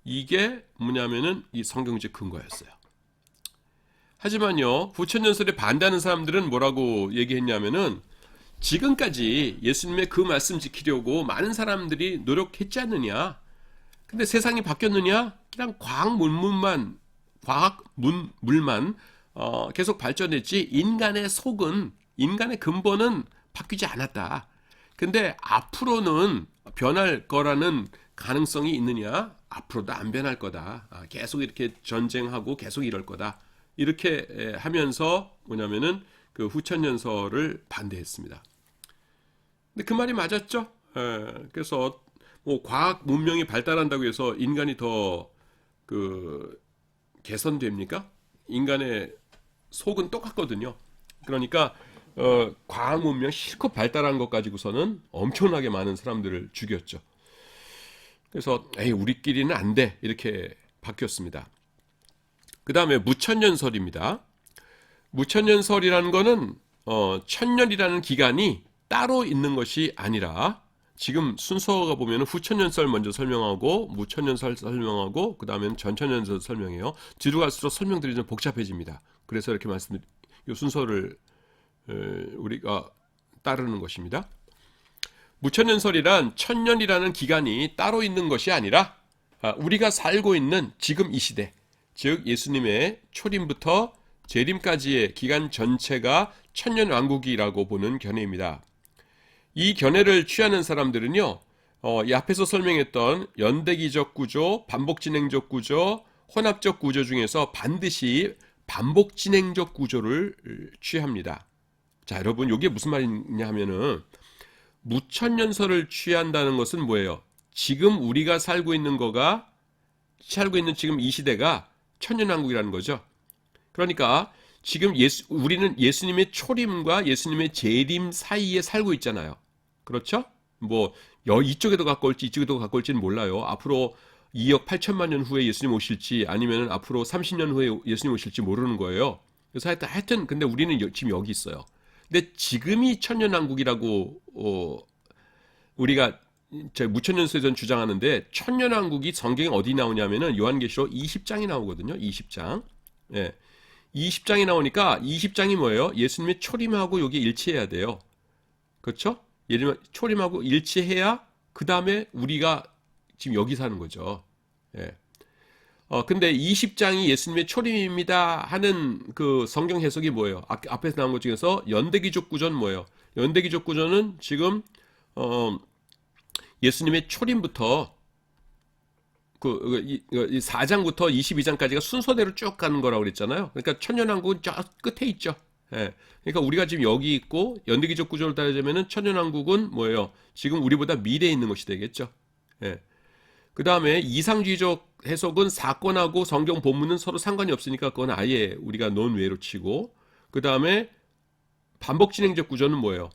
이게 뭐냐면은 이 성경적 근거였어요. 하지만요, 부천연설에 반대하는 사람들은 뭐라고 얘기했냐면은 지금까지 예수님의 그 말씀 지키려고 많은 사람들이 노력했지 않느냐. 근데 세상이 바뀌었느냐? 그냥 과학 물만 계속 발전했지 인간의 속은, 인간의 근본은 바뀌지 않았다. 근데 앞으로는 변할 거라는 가능성이 있느냐? 앞으로도 안 변할 거다. 계속 이렇게 전쟁하고 계속 이럴 거다. 이렇게 하면서 뭐냐면은 그 후천연설을 반대했습니다. 근데 그 말이 맞았죠. 그래서 뭐 과학 문명이 발달한다고 해서 인간이 더 그 개선됩니까? 인간의 속은 똑같거든요. 그러니까 과학 문명 실컷 발달한 것 가지고서는 엄청나게 많은 사람들을 죽였죠. 그래서 에이 우리끼리는 안 돼 이렇게 바뀌었습니다. 그 다음에 무천년설입니다. 무천년설이라는 거는 천년이라는 기간이 따로 있는 것이 아니라 지금 순서가 보면 후천년설 먼저 설명하고 무천년설 설명하고 그 다음에는 전천년설 설명해요. 뒤로 갈수록 설명들이 좀 복잡해집니다. 그래서 이렇게 이 순서를 우리가 따르는 것입니다. 무천년설이란 천년이라는 기간이 따로 있는 것이 아니라 우리가 살고 있는 지금 이 시대, 즉 예수님의 초림부터 재림까지의 기간 전체가 천년왕국이라고 보는 견해입니다. 이 견해를 취하는 사람들은요, 이 앞에서 설명했던 연대기적 구조, 반복진행적 구조, 혼합적 구조 중에서 반드시 반복진행적 구조를 취합니다. 자, 여러분, 이게 무슨 말이냐 하면은 무천년설을 취한다는 것은 뭐예요? 지금 우리가 살고 있는 지금 이 시대가 천년왕국이라는 거죠. 그러니까 지금 우리는 예수님의 초림과 예수님의 재림 사이에 살고 있잖아요. 그렇죠? 뭐 이쪽에도 가까울지 이쪽에도 가까울지는 몰라요. 앞으로 2억 8천만 년 후에 예수님 오실지 아니면 앞으로 30년 후에 예수님 오실지 모르는 거예요. 그래서 하여튼 근데 우리는 지금 여기 있어요. 근데 지금이 천년왕국이라고 우리가 무천년설에서는 주장하는데 천년왕국이 성경에 어디 나오냐면은 요한계시록 20장이 나오거든요. 20장. 예. 20장이 나오니까 20장이 뭐예요? 예수님의 초림하고 여기 일치해야 돼요. 그렇죠? 초림하고 일치해야 그 다음에 우리가 지금 여기 사는 거죠. 예. 근데 20장이 예수님의 초림입니다 하는 그 성경 해석이 뭐예요? 앞에서 나온 것 중에서 연대기적 구조는 뭐예요? 연대기적 구조는 지금 예수님의 초림부터 이 4장부터 22장까지가 순서대로 쭉 가는 거라고 그랬잖아요. 그러니까 천년왕국은 저 끝에 있죠. 예. 그러니까 우리가 지금 여기 있고 연대기적 구조를 따르자면은 천년왕국은 뭐예요? 지금 우리보다 미래에 있는 것이 되겠죠. 예. 그 다음에 이상주의적 해석은 사건하고 성경 본문은 서로 상관이 없으니까 그건 아예 우리가 논외로 치고 그 다음에 반복진행적 구조는 뭐예요?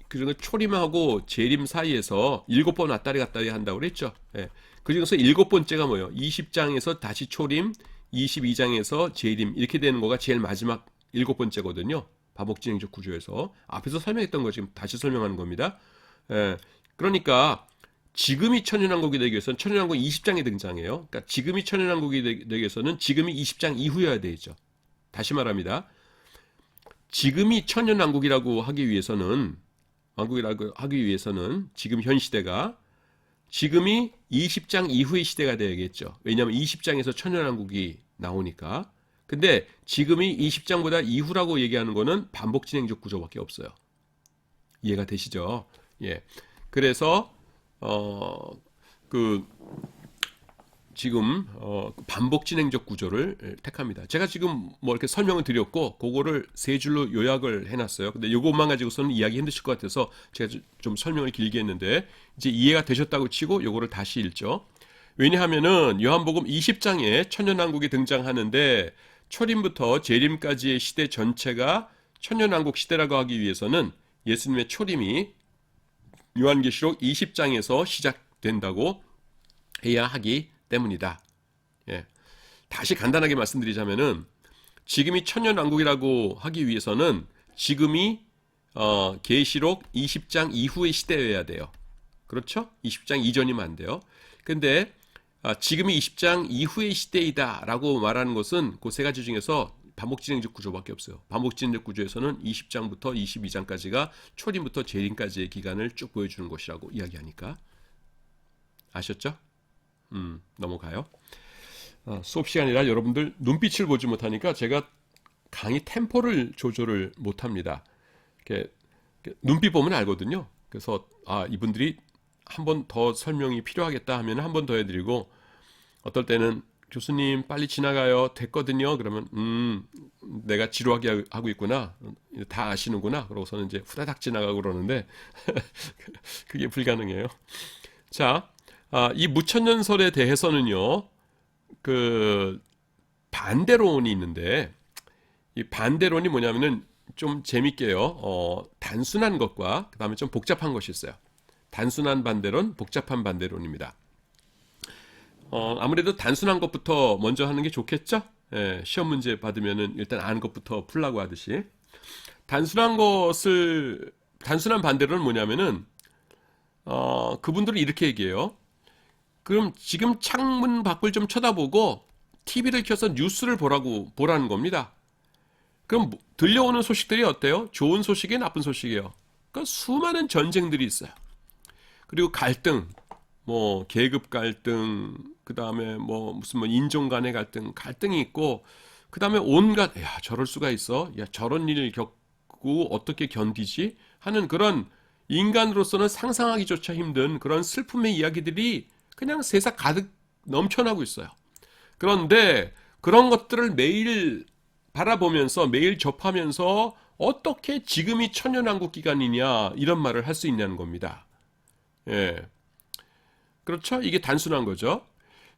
그중에 초림하고 재림 사이에서 7번 왔다리 갔다리 한다고 그랬죠. 예. 그 중에서 7번째가 뭐예요? 20장에서 다시 초림, 22장에서 재림 이렇게 되는 거가 제일 마지막 7번째거든요. 반복진행적 구조에서 앞에서 설명했던 거 지금 다시 설명하는 겁니다. 예. 그러니까 지금이 천년왕국이 되기 위해서는 천년왕국 20장에 등장해요. 그러니까 지금이 천년왕국이 되기 위해서는 지금이 20장 이후여야 되죠. 다시 말합니다. 지금이 천년왕국이라고 하기 위해서는 지금 현 시대가 지금이 20장 이후의 시대가 되야겠죠. 왜냐하면 20장에서 천년왕국이 나오니까. 근데 지금이 20장보다 이후라고 얘기하는 거는 반복진행적 구조밖에 없어요. 이해가 되시죠? 예. 그래서 지금 반복진행적 구조를 택합니다. 제가 지금 뭐 이렇게 설명을 드렸고 그거를 세 줄로 요약을 해놨어요. 근데 이것만 가지고서는 이야기 힘드실 것 같아서 제가 좀 설명을 길게 했는데 이제 이해가 되셨다고 치고 이거를 다시 읽죠. 왜냐하면은 요한복음 20장에 천년왕국이 등장하는데 초림부터 재림까지의 시대 전체가 천년왕국 시대라고 하기 위해서는 예수님의 초림이 요한계시록 20장에서 시작된다고 해야 하기 때문이다. 예. 다시 간단하게 말씀드리자면은 지금이 천년왕국이라고 하기 위해서는 지금이 계시록 20장 이후의 시대여야 돼요. 그렇죠? 20장 이전이면 안 돼요. 근데 지금이 20장 이후의 시대이다라고 말하는 것은 그 세 가지 중에서 반복진행적 구조밖에 없어요. 반복진행적 구조에서는 20장부터 22장까지가 초림부터 재림까지의 기간을 쭉 보여주는 것이라고 이야기하니까. 아셨죠? 넘어가요. 수업 시간이라 여러분들 눈빛을 보지 못하니까 제가 강의 템포를 조절을 못합니다. 이렇게 눈빛 보면 알거든요. 그래서 이분들이 한 번 더 설명이 필요하겠다 하면 한 번 더 해드리고, 어떨 때는 교수님 빨리 지나가요 됐거든요 그러면 내가 지루하게 하고 있구나, 다 아시는구나 그러고서는 이제 후다닥 지나가고 그러는데 그게 불가능해요. 자, 이 무천년설에 대해서는요 그 반대론이 있는데, 이 반대론이 뭐냐면은 좀 재밌게요. 단순한 것과 그 다음에 좀 복잡한 것이 있어요. 단순한 반대론, 복잡한 반대론입니다. 아무래도 단순한 것부터 먼저 하는 게 좋겠죠? 예, 시험 문제 받으면은 일단 아는 것부터 풀라고 하듯이. 단순한 반대론은 뭐냐면은, 그분들은 이렇게 얘기해요. 그럼 지금 창문 밖을 좀 쳐다보고 TV를 켜서 뉴스를 보라는 겁니다. 그럼 들려오는 소식들이 어때요? 좋은 소식이 나쁜 소식이에요. 그러니까 수많은 전쟁들이 있어요. 그리고 갈등, 뭐 계급 갈등, 그 다음에 무슨 인종 간의 갈등이 있고, 그 다음에 온갖 저럴 수가 있어, 저런 일을 겪고 어떻게 견디지 하는 그런 인간으로서는 상상하기조차 힘든 그런 슬픔의 이야기들이 그냥 세상 가득 넘쳐나고 있어요. 그런데 그런 것들을 매일 바라보면서 매일 접하면서 어떻게 지금이 천년왕국 기간이냐 이런 말을 할 수 있냐는 겁니다. 예, 그렇죠? 이게 단순한 거죠.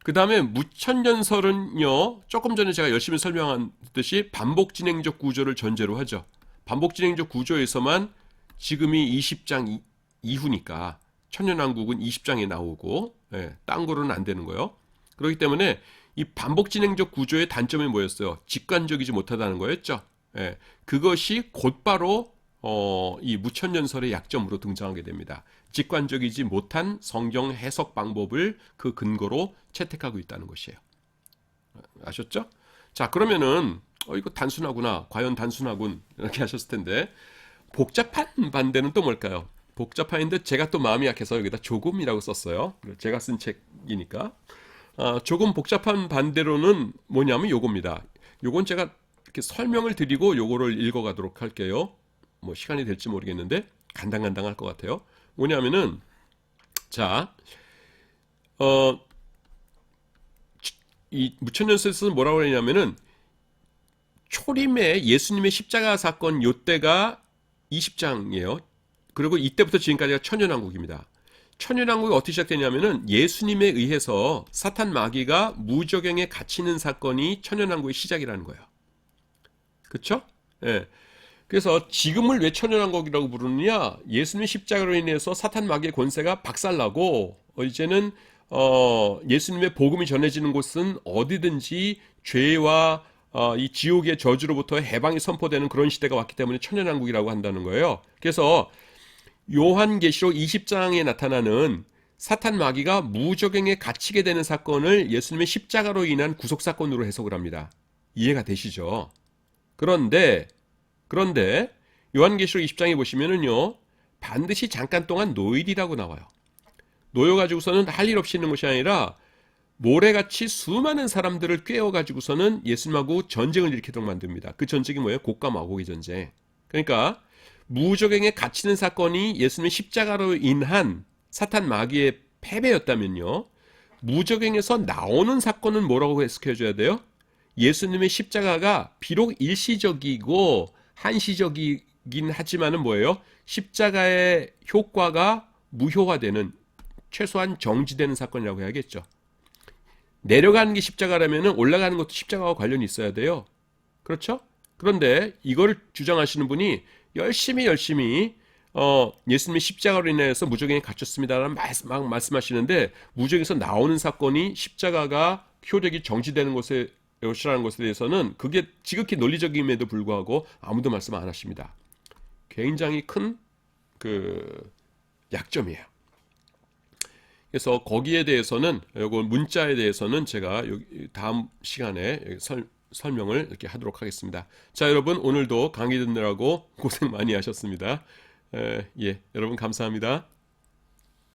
그 다음에 무천년설은요, 조금 전에 제가 열심히 설명한 듯이 반복진행적 구조를 전제로 하죠. 반복진행적 구조에서만 지금이 20장 이후니까 천년왕국은 20장에 나오고, 딴 거로는 안 되는 거예요. 그렇기 때문에 이 반복진행적 구조의 단점이 뭐였어요? 직관적이지 못하다는 거였죠. 그것이 곧바로 이 무천년설의 약점으로 등장하게 됩니다. 직관적이지 못한 성경 해석 방법을 그 근거로 채택하고 있다는 것이에요. 아셨죠? 자, 그러면은 이거 단순하구나, 과연 단순하군 이렇게 하셨을 텐데, 복잡한 반대는 또 뭘까요? 복잡한데 제가 또 마음이 약해서 여기다 조금이라고 썼어요. 제가 쓴 책이니까. 조금 복잡한 반대로는 뭐냐면 요겁니다. 요건 제가 이렇게 설명을 드리고 요거를 읽어가도록 할게요. 시간이 될지 모르겠는데 간당간당할 것 같아요. 뭐냐면은, 자, 이 무천년설에서는 뭐라고 하냐면은, 초림의 예수님의 십자가 사건 요때가 20장이에요. 그리고 이때부터 지금까지가 천년왕국입니다. 천년왕국이 어떻게 시작되냐면은 예수님에 의해서 사탄 마귀가 무적행에 갇히는 사건이 천년왕국의 시작이라는 거예요. 그렇죠? 예. 그래서 지금을 왜 천년왕국이라고 부르느냐? 예수님의 십자가로 인해서 사탄 마귀의 권세가 박살나고, 이제는 예수님의 복음이 전해지는 곳은 어디든지 죄와 이 지옥의 저주로부터 해방이 선포되는 그런 시대가 왔기 때문에 천년왕국이라고 한다는 거예요. 그래서 요한계시록 20장에 나타나는 사탄 마귀가 무적행에 갇히게 되는 사건을 예수님의 십자가로 인한 구속사건으로 해석을 합니다. 이해가 되시죠? 그런데 요한계시록 20장에 보시면은요, 반드시 잠깐 동안 노일이라고 나와요. 놓여가지고서는 할 일 없이 있는 것이 아니라 모래같이 수많은 사람들을 꿰어가지고서는 예수님하고 전쟁을 일으키도록 만듭니다. 그 전쟁이 뭐예요? 곡과 마곡의 전쟁. 그러니까 무적행에 갇히는 사건이 예수님의 십자가로 인한 사탄 마귀의 패배였다면요, 무적행에서 나오는 사건은 뭐라고 해석해줘야 돼요? 예수님의 십자가가 비록 일시적이고 한시적이긴 하지만은 뭐예요? 십자가의 효과가 무효화되는, 최소한 정지되는 사건이라고 해야겠죠. 내려가는 게 십자가라면은 올라가는 것도 십자가와 관련이 있어야 돼요. 그렇죠? 그런데 이걸 주장하시는 분이 열심히 예수님이 십자가로 인해서 무적행에 갇혔습니다라는 막 말씀하시는데 무적에서 나오는 사건이 십자가가 효력이 정지되는 것이라는 것에 대해서는 그게 지극히 논리적임에도 불구하고 아무도 말씀 안 하십니다. 굉장히 큰 그 약점이에요. 그래서 거기에 대해서는 요거 문자에 대해서는 제가 다음 시간에 설명을 이렇게 하도록 하겠습니다. 자, 여러분 오늘도 강의 듣느라고 고생 많이 하셨습니다. 예, 여러분 감사합니다.